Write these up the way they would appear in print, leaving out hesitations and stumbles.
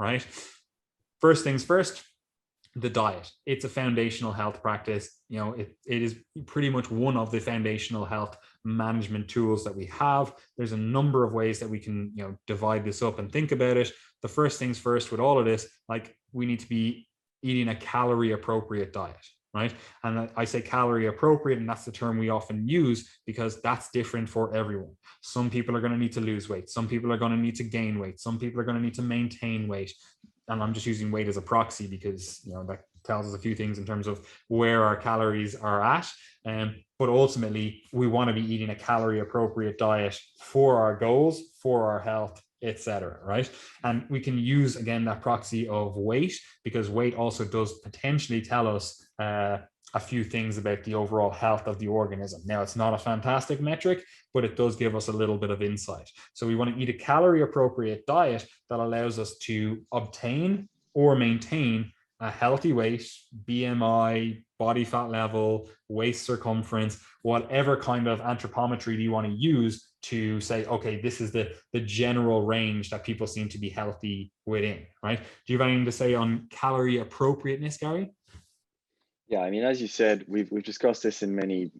right? First things first, the diet. It's a foundational health practice. It is pretty much one of the foundational health management tools that we have. There's a number of ways that we can, divide this up and think about it. The first things first with all of this, like, we need to be eating a calorie appropriate diet, right? And I say calorie appropriate, and that's the term we often use because that's different for everyone. Some people are going to need to lose weight. Some people are going to need to gain weight. Some people are going to need to maintain weight. And I'm just using weight as a proxy because that tells us a few things in terms of where our calories are at. But ultimately, we want to be eating a calorie appropriate diet for our goals, for our health, etc. Right? And we can use, again, that proxy of weight, because weight also does potentially tell us a few things about the overall health of the organism. Now, it's not a fantastic metric, but it does give us a little bit of insight. So we want to eat a calorie appropriate diet that allows us to obtain or maintain a healthy weight, BMI, body fat level, waist circumference, whatever kind of anthropometry do you want to use to say, okay, this is the general range that people seem to be healthy within, right? Do you have anything to say on calorie appropriateness, Gary? Yeah, I mean, as you said, we've discussed this in many,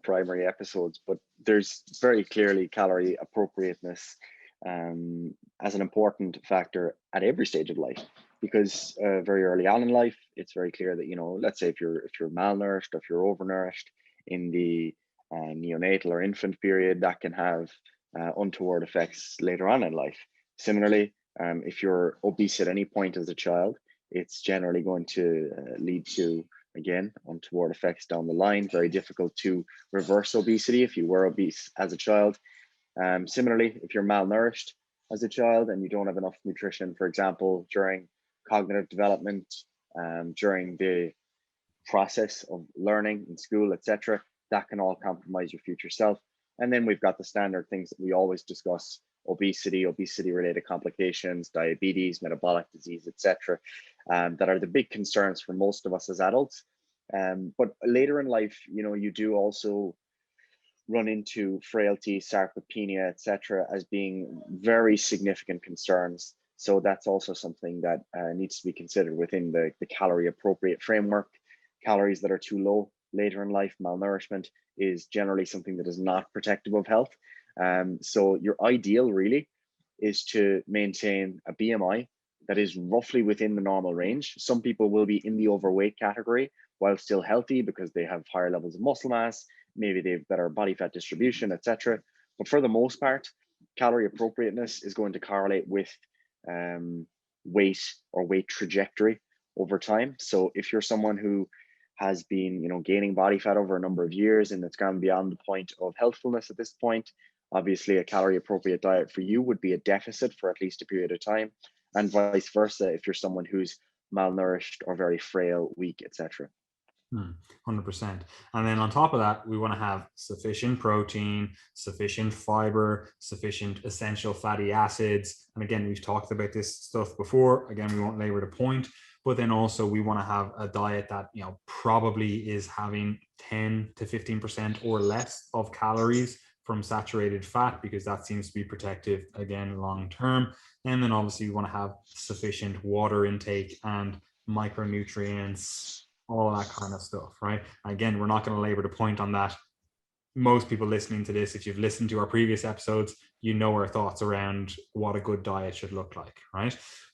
primary episodes, but there's very clearly calorie appropriateness as an important factor at every stage of life, because very early on in life, it's very clear that, let's say if you're malnourished, or if you're overnourished in the neonatal or infant period, that can have untoward effects later on in life. Similarly, if you're obese at any point as a child, it's generally going to lead to, again, untoward effects down the line. Very difficult to reverse obesity if you were obese as a child. Similarly, if you're malnourished as a child and you don't have enough nutrition, for example, during cognitive development, during the process of learning in school, etc., that can all compromise your future self. And then we've got the standard things that we always discuss: obesity, obesity-related complications, diabetes, metabolic disease, etc., that are the big concerns for most of us as adults. But later in life, you do also run into frailty, sarcopenia, etc., as being very significant concerns. So that's also something that needs to be considered within the calorie appropriate framework. Calories that are too low later in life, malnourishment, is generally something that is not protective of health. So your ideal really is to maintain a BMI that is roughly within the normal range. Some people will be in the overweight category while still healthy because they have higher levels of muscle mass, maybe they have better body fat distribution, etc. But for the most part, calorie appropriateness is going to correlate with weight or weight trajectory over time. So if you're someone who has been, gaining body fat over a number of years and it's gone beyond the point of healthfulness at this point, obviously a calorie appropriate diet for you would be a deficit for at least a period of time, and vice versa if you're someone who's malnourished or very frail, weak, etc. 100%. And then on top of that, we want to have sufficient protein, sufficient fiber, sufficient essential fatty acids. And again, we've talked about this stuff before. Again, we won't labor the point, but then also we want to have a diet that, probably is having 10 to 15% or less of calories from saturated fat, because that seems to be protective, again, long term. And then obviously we want to have sufficient water intake and micronutrients, all that kind of stuff, right? Again, we're not going to labor the point on that. Most people listening to this, if you've listened to our previous episodes, our thoughts around what a good diet should look like, right?